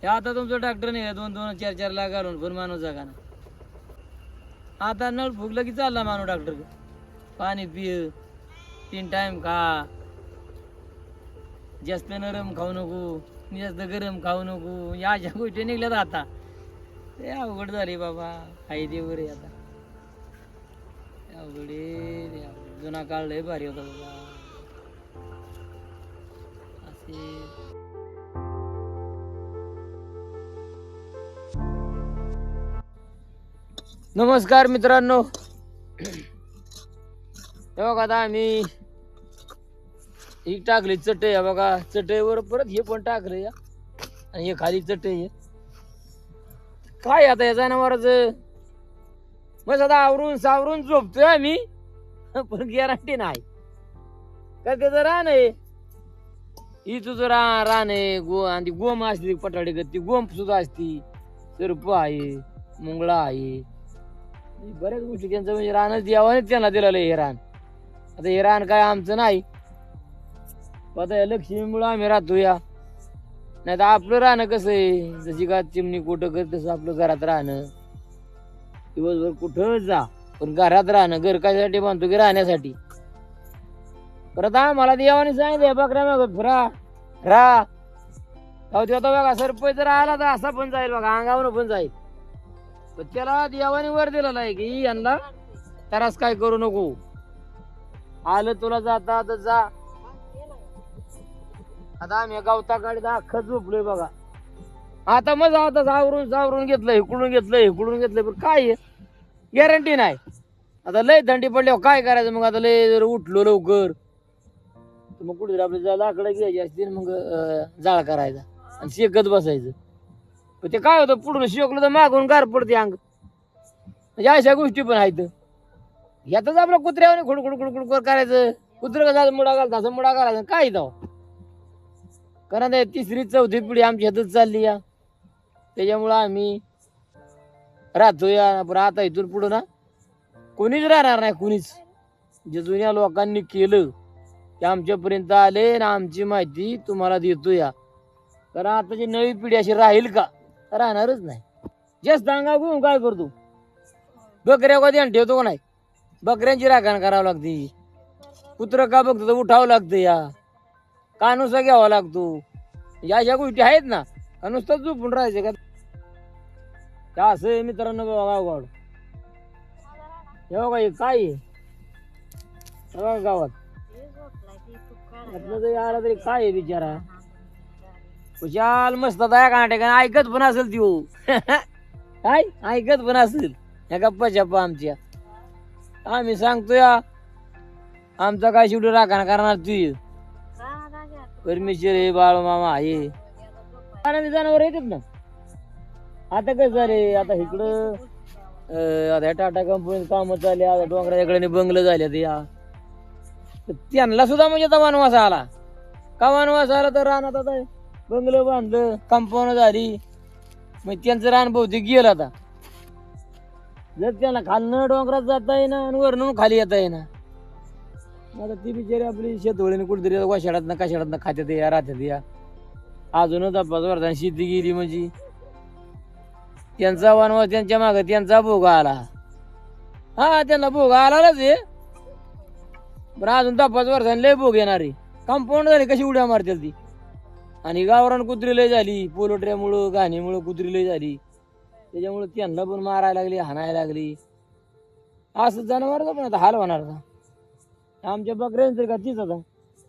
हे आता तुमचं डॉक्टर नाही 2-2 4-4 लाख घालून पण माणूस जागा ना. आता नळ फुगलं की चालला माणूस डॉक्टर पाणी पिय 3 टाइम खा जास्त नरम खाऊ नको जास्त गरम खाऊ नको या अशा गोष्टी निघल्यात आता. ते अवघड झाली बाबा आई देवर आता अवघड जुना काळ लय भारी होता बाबा असे. नमस्कार मित्रांनो, बघा आता आम्ही ही टाकली चटई आहे बघा. चटईवर परत हे पण टाकलं या आणि हे खाली चटई आहे. काय आता या जनावरच मग आता आवरून सावरून झोपतोय आम्ही पण गॅरंटी नाही का त्याचं रान आहे. ही तुझं रान आहे आणि गोम असते पटाडे गती गोम सुद्धा असती सर्प आहे मुंगळा आहे बऱ्याच गोष्टी त्यांचं म्हणजे रानच द्यावाने त्यांना दिलेलं हे रान. आता हे रान काय आमचं नाही आता लक्ष्मीमुळं आम्ही राहतो या. नाही तर आपलं राहणं कसं आहे जशी का चिमणी कुठं कर तसं आपलं घरात राहणं दिवसभर कुठं जा पण घरात राहणं घर कशासाठी बांधतो की राहण्यासाठी. परत आम्हाला देवाने सांगितलं बकऱ्या मग फिरा रा आता बघा सरप जर आला तर असा पण जाईल बघा अंगावर पण जाईल. पण त्याला देवाने वर दिलेला आहे की यांना त्रास काय करू नको आलं तुला जाता तर जा. आता आम्ही गावताकडे अख्खं झोपलोय बघा. आता मग आता जावरून घेतलं इकडून घेतलं पण काय गॅरंटी नाही. आता लय थंडी पडल्यावर काय करायचं मग. आता लय जर उठलो लवकर तर मग कुठे आपल्या लाकडं घ्यायची असतील मग जाळ करायचा आणि शेकत बसायचं. पण ते काय होतं पुढून शेकलं तर मागून गार पडते अंग म्हणजे अशा गोष्टी पण आहेत. यातच आपलं कुत्र्यावर खुडखुड करायचं. कुत्रं कसं मुडा घालतं असं मुडा घालायचं काय जाऊ. कारण 3री-4थी पिढी आमची हातच चालली या त्याच्यामुळं आम्ही राहतो या. पण आता इथून पुढं ना कोणीच राहणार नाही कोणीच. जे जुन्या लोकांनी केलं ते आमच्यापर्यंत आले ना आमची माहिती तुम्हाला देतो या. कारण आताची नवी पिढी अशी राहील का राहणारच नाही. जास्त अंगा घेऊन काय करतो बकऱ्या कधी आणि ठेवतो का नाही. बकऱ्यांची राखण करावं लागते. कुत्रं का बघतो तर उठावं लागतं या कानुसा घ्यावा लागतो. या अशा गोष्टी आहेत ना का नुसतं झोपून राहायचं का असं मित्रांनो गावाड हे बघा हे काय गावात आला तरी काय आहे बिचारा खुशाल मस्त का ऐकत पण असेल ती हो काय ऐकत पण असेल ह्या गप्पा छप्पा आमच्या. आम्ही सांगतो या आमचा काय शेवटी राखण करणार तू परमेश्वर हे बाळ मामा आहे जनावर येतात ना. आता कसं रे आता इकडं आता टाटा कंपनी काम चालले आता डोंगराच्याकडे बंगलं झाले या त्यांना सुद्धा म्हणजे आता वनवास आला का वनवास आला तर रानात आता बंगलं बांधलं कंपाऊंड झाली मग त्यांचं रान बहुतेक गेलं. आता जर त्यांना खालनं डोंगरात जाता येईना आणि वरनं खाली येता येईना. आता ती बिचारी आपली शेतवळीने कुठेतरी वाशाळात कशाळात खात्यात या राहत्यात या. अजूनच 5 वर्षांनी शेती गेली म्हणजे त्यांचा वनवास त्यांच्या मागे त्यांचा भोग आला. हा त्यांना भोग आलाच आहे पण अजून 5 वर्षांनी लय भोग येणार आहे. कंपाऊंड झाली कशी उड्या मारतील ती. आणि गावरान कुत्री लय झाली पोलोट्र्यामुळं घाणीमुळं कुत्री लय झाली त्याच्यामुळे त्यांना पण मारायला लागली हाणायला लागली. असं जनावरचा पण आता हाल होणार का. आमच्या बकऱ्यांचं का तीच आता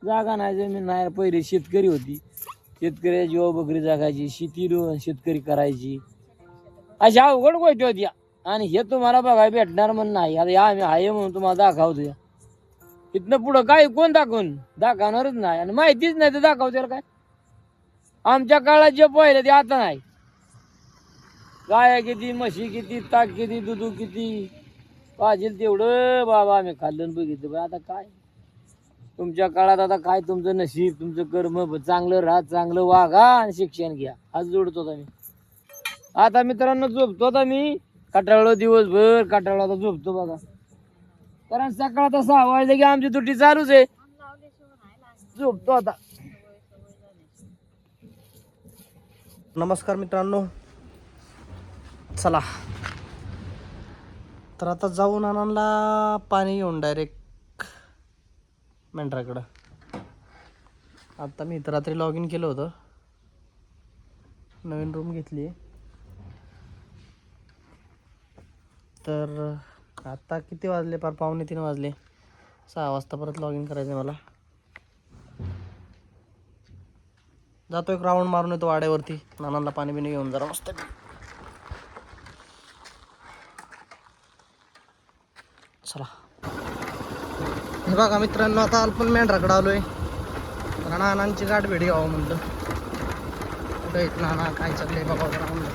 जागा नाही जमीन नाही. पहिले शेतकरी होती शेतकऱ्याची जीवा बकरी जागायची शेती शेतकरी करायची अशा अवघड गोष्टी होत्या. आणि हे तुम्हाला बघायला भेटणार म्हणून नाही. आता या आम्ही आहे म्हणून तुम्हाला दाखवतो या. इथनं पुढं काय कोण दाखवणारच नाही आणि माहितीच नाही तर दाखवते काय. आमच्या काळात जे पहिलं ते आता नाही. गाया किती म्हशी किती ताक किती दूध किती पाहिजे तेवढं बाबा आम्ही खाल्लं बघितलं. पण आता काय तुमच्या काळात आता काय तुमचं नशीब तुमचं कर्म चांगलं राहा चांगलं वागा आणि शिक्षण घ्या हात जोडतो मी. आता मित्रांनो झोपतो आता मी कटाळलो दिवसभर कटाळलो आता झोपतो बघा. कारण सकाळ आता 6 वाजले की आमची दुटी चालूच आहे. झोपतो आता. नमस्कार मित्रांनो, चला तर आता जाऊन आणायला पाणी घेऊन डायरेक्ट मेंढराकडं. आता मी इथं रात्री लॉग इन केलं होतं, नवीन रूम घेतली. तर आता किती वाजले, पार 2:45 वाजले. 6 वाजता परत लॉग इन करायचं आहे मला. जातो एक राऊंड मारून येतो वाड्यावरती, नानांना पाणी बिणी घेऊन जरा मस्त. चला. हे बघा मित्रांनो, आता आपण मेंढराकडे आलोय. नानांची गाठ भेट घ्यावं म्हणलं. कुठं येत नाना, काय चाललंय बघा जरा म्हणलं.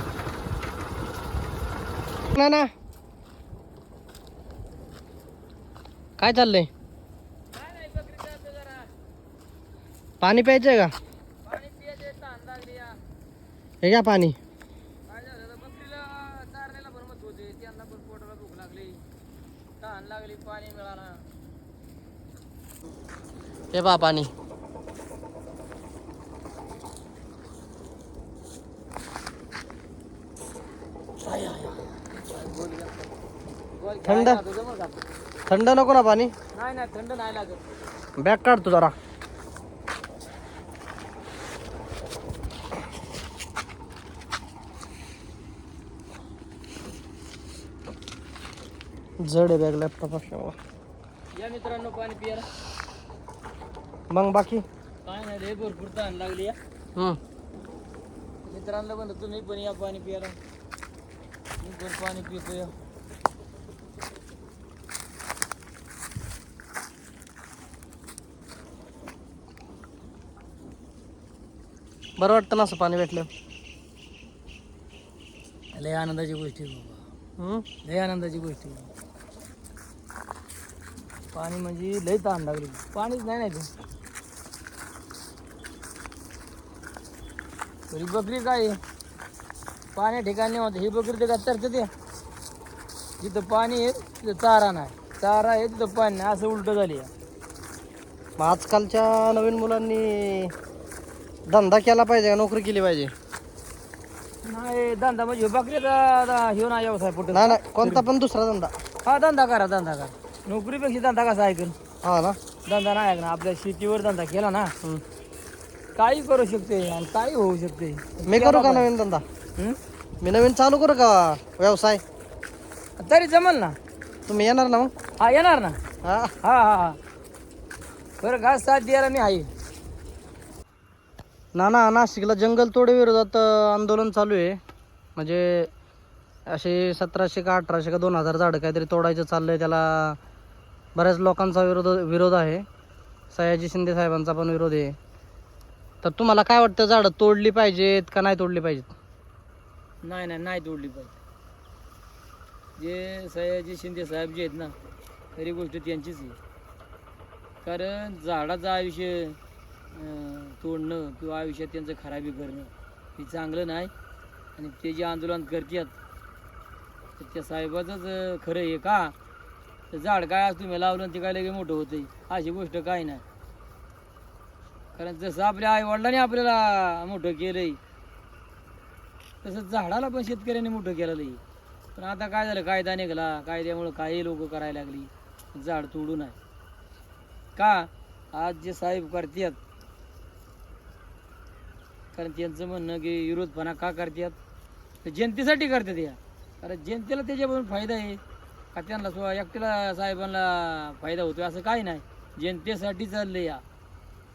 नाना काय चाललंय? पाणी प्यायचंय का? हे घ्या पाणी. हे बा पाणी. थंड थंड नको ना पाणी? नाही नाही, थंड नाही लागत. बॅग काढतो जरा. जड आहे बॅग, लॅपटॉप असल्यामुळे. या मित्रांनो पाणी पियाला. मग बाकी काय नाही रे, भरपूर तहान लागली या. मित्रांना म्हणलं तुम्ही पण या पाणी पियाला. मी पण पाणी पितो या. बरं वाटतं ना असं पाणी भेटलं. लय आनंदाची गोष्ट आहे बाबा, लय आनंदाची गोष्ट आहे. पाणी म्हणजे लय तहान लागली, पाणीच नाही नाही ते. ही बकरी काय आहे? पाण्या ठिकाणी होते ही बकरी, ते काय तरते ते. जिथं पाणी आहे तिथं चारा नाही, चारा आहे तिथं पाणी नाही, असं उलट झाली. मग आजकालच्या नवीन मुलांनी धंदा केला पाहिजे का नोकरी केली पाहिजे? नाही, धंदा म्हणजे बकरीचा हे ना व्यवसाय कुठं. नाही नाही, कोणता पण दुसरा धंदा. हा, धंदा करा, धंदा करा. नोकरीपेक्षा धंदा कसा ऐकून. हा ना, धंदा नाही ऐक ना, आपल्या शेतीवर धंदा केला ना, काही करू शकते आणि काही होऊ शकते. मी करू का नवीन धंदा? मी नवीन चालू करू का व्यवसाय? तरी जमल ना. तुम्ही येणार ना मग? हा, येणार ना. हा. हा हा हा, बरं का, साथ द्यायला मी आहे. नाना, नाशिकला जंगल तोडे विरोधात आंदोलन चालू आहे. म्हणजे असे 1700 का 1800 का 2000 झाडं काहीतरी तोडायचं चाललंय. त्याला बऱ्याच लोकांचा विरोध आहे. सयाजी शिंदे साहेबांचा पण विरोध आहे. तर तुम्हाला काय वाटतं, झाडं तोडली पाहिजेत का नाही तोडली पाहिजेत? नाही नाही, नाही तोडली पाहिजे. जे सयाजी शिंदे साहेब जे आहेत ना, खरी गोष्ट त्यांचीच आहे. कारण झाडाचं आयुष्य तोडणं किंवा आयुष्यात त्यांचं खराबी करणं हे चांगलं नाही. आणि ते जे आंदोलन करतात तर त्या साहेबाचंच खरं आहे का? तर झाड काय आज तुम्ही लावलं ते काय लगे मोठं होतं, अशी गोष्ट काय नाही. कारण जसं आपल्या आईवडिलांनी आपल्याला मोठं केलंय तसं झाडाला पण शेतकऱ्यांनी मोठं केलेलं आहे. पण आता काय झालं, कायदा निघाला, कायद्यामुळं काही लोक करायला लागली झाड तोडू नये का. आज जे साहेब करतात, कारण त्यांचं म्हणणं की विरोधपणा का करतात, तर जनतेसाठी करतात या. कारण जनतेला त्याच्यापासून फायदा आहे का, त्यांना एकट्याला साहेबांना फायदा होतो असं काही नाही, जनतेसाठी चाललं या.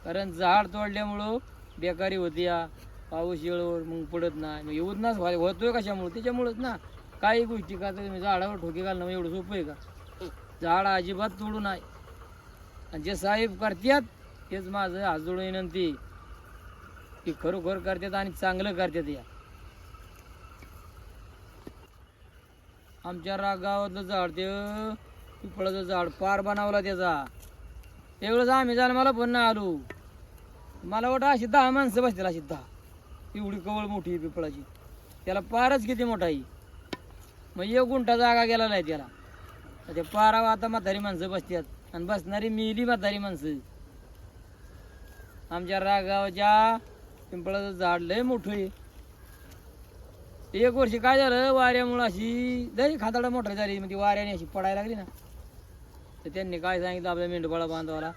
कारण झाड तोडल्यामुळं बेकारी होती या, पाऊस वेळेवर मग पडत नाही, मग एवढंच होतोय कशामुळं, त्याच्यामुळंच ना. काही गोष्टी का तुम्ही झाडावर ठोके घालणं एवढं सोपं आहे का? झाड अजिबात तोडू नाही. आणि जे साहेब करतात तेच माझं हात जोडून विनंती की खरोखर करतात आणि चांगलं करतात या. आमच्या गावातलं झाड ते पिपळाचं झाड पार बनवला त्याचा. एवढंच आम्ही झालं, मला पण नाही आलो. मला वाटतं अशी 10 माणसं बसतील, अशी 10. एवढी कवळ मोठी आहे पिपळाची, त्याला पारच किती मोठा आहे. मग 1 गुंठा जागा गेला नाही त्याला. ते पारावर आता म्हातारी माणसं बसतात आणि बसणारी मिली म्हातारी माणसं. आमच्या गावाच्या पिंपळाचं झाड लय मोठं आहे. एक वर्षी काय झालं वाऱ्यामुळं अशी जरी खाताडा मोठा झाली म्हणजे वाऱ्याने अशी पडायला लागली ना तर त्यांनी काय सांगितलं आपल्या मेंढपाळा बांधवाला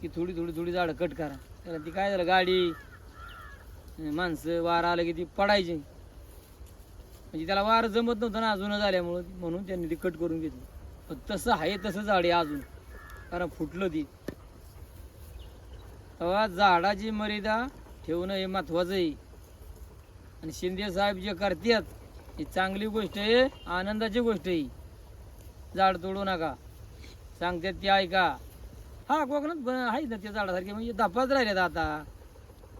की थोडी थोडी थोडी झाडं कट करा. त्याला ती काय झालं गाडी माणसं वारा आलं की ती पडायची म्हणजे त्याला वारं जमत नव्हतं ना अजून झाल्यामुळं म्हणून त्यांनी ती कट करून घेतली. पण तसं आहे तसं झाड आहे अजून कारण फुटलं ती. तेव्हा झाडाची मर्यादा ठेवणं हे महत्वाचं आहे. आणि शिंदे साहेब जे करतात ही चांगली गोष्ट आहे, आनंदाची गोष्ट आहे. झाड तोडू नका सांगतात ते ऐका. हा कोकणात आहे ना त्या झाडासारखे म्हणजे धपाच राहिल्यात आता.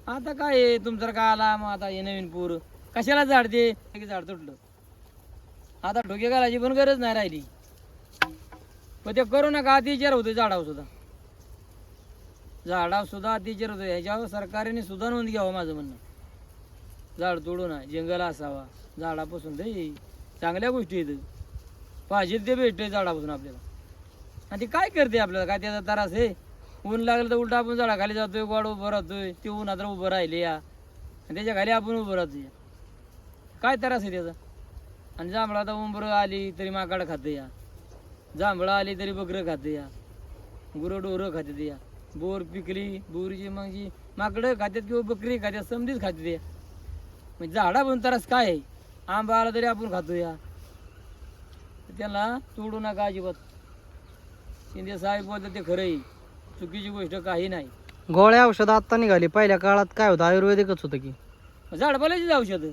आता काय आहे तुमचं काय आला मग आता हे नवीन पूर कशाला झाड ते झाड तुटलं. आता ठोके घालायची पण गरज नाही राहिली. पण ते करू नका अतिचार होतो झाडावर सुद्धा. झाडावर सुद्धा अतिचार होतो. ह्याच्यावर सरकारने सुद्धा नोंद घ्यावं माझं म्हणणं. झाड तोडू ना जंगल असावा झाडापासून ते चांगल्या गोष्टी आहेत पाहिजे ते भेटते झाडापासून आपल्याला. आणि ती काय करते आपल्याला काय त्याचा त्रास आहे. ऊन लागलं तर उलटा आपण झाडाखाली जातोय गोड उभं राहतोय ते ऊन आता उभं राहिले या आणि त्याच्या खाली आपण उभं राहतोय काय त्रास आहे त्याचा. आणि जांभळा आता उंबरं आली तरी माकाड खाते या जांभळं आली तरी बकरं खाते या गुरं डोरं खाते या बोर पिकली बोरीची मग जी माकडं खात्यात किंवा बकरी खात्यात समधीच खाते या. म्हणजे झाडा पण त्रास काय आहे. आंबा आला तरी आपण खातो या त्याला तोडू नका अजिबात. शिंदे साहेब बोलतात ते खरं आहे चुकीची गोष्ट काही नाही. गोळ्या औषधं आत्ता निघाली पहिल्या काळात काय होतं आयुर्वेदिकच होतं की झाडपाल्याचीच औषधं.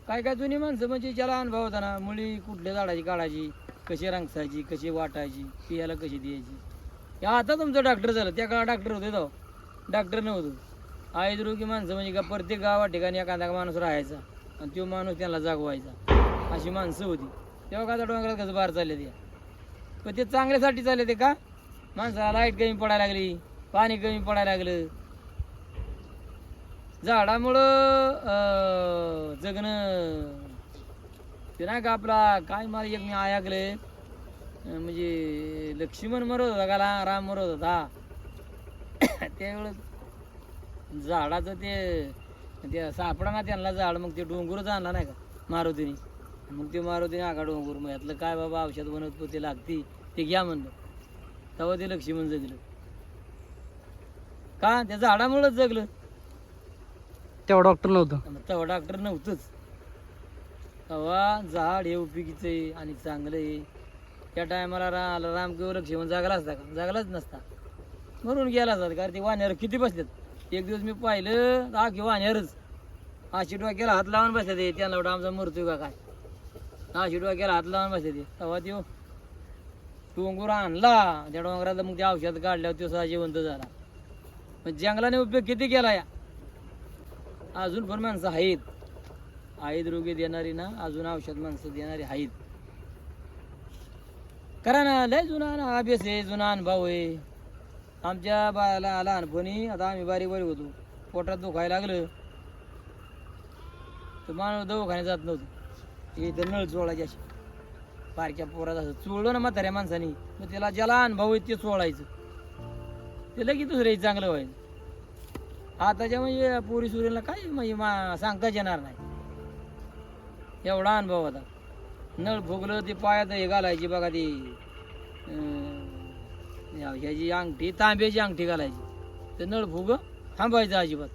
काय काय जुनी माणसं म्हणजे ज्याला अनुभव होता ना मुळी कुठल्या झाडाची काढायची कशी रंगसायची कशी वाटायची पियाला कशी द्यायची. या आता तुमचं डॉक्टर झालं त्या काळात डॉक्टर होते तो डॉक्टर नव्हतं. आयुर्वेदिक माणसं म्हणजे का प्रत्येक गावा ठिकाणी एखादा माणूस राहायचा आणि तो माणूस त्यांना जागवायचा अशी माणसं होती. तेव्हा का डोंगरात कसं बाहेर चालले ते पण ते चांगल्यासाठी चालले ते का माणसाला लाईट कमी पडायला लागली पाणी कमी पडायला लागलं. झाडामुळं जगणं ते नाही का आपला काय मला एक मी ऐकलंय म्हणजे लक्ष्मण मरत होता का राम मरत होता त्यावेळेस झाडाचं ते सापडा ना त्यांना झाड मग ते डोंगरच आणला नाही का मारुतीने मग ते मारुतीने आका डोंगर मग यातलं काय बाबा औषध वनस्पती लागती ते घ्या म्हणलं. तेव्हा ते लक्ष्मण जगलं का त्या झाडामुळंच जगलं. तेव्हा डॉक्टर नव्हतं तेव्हा डॉक्टर नव्हतंच. तेव्हा झाड हे उपयोगीचं आहे आणि चांगलं आहे. त्या टायमाला राम किंवा लक्ष्मण जागला असता का जागलाच नसता मरून गेला असता. कारण ते वाण्यावर किती बसतात. एक दिवस मी पाहिलं आखी वाण्यावरच अशी डोक्याला हात लावून बसतात त्यांना एवढा आमचा मरतोय का काय अशी डोक्याला हात लावून बसतात. तेव्हा तो डोंगर आणला त्या डोंगराला मग ते औषध काढल्यावर तो सहा जिवंत झाला. मग जंगलाने उपयोग किती केला या अजून पण माणसं आहेत रोगी देणारी ना अजून औषध माणसं देणारी आहेत. करा ना लय जुना ना अभ्यास आहे जुना अनुभव आहे. आमच्या बाळाला लहानपणी आता आम्ही बारीक होतो पोटात दुखायला लागलं तर माणूस दवाखान्यात जात नव्हतं. इथं नळ चोळायची अशी बारक्या पोरात असं चोळलं ना म्हाताऱ्या माणसानी मग त्याला ज्याला अनुभव आहे ते चोळायचं ते लगेच दुसरंही चांगलं व्हायचं. आताच्या म्हणजे पोरी सुरीला काय म्हणजे सांगताच येणार नाही एवढा अनुभव होता. नळ फुगलं ते पायात हे घालायची बघा ती ह्याची अंगठी तांब्याची अंगठी घालायची ते नळ फुग थांबायचं अजिबात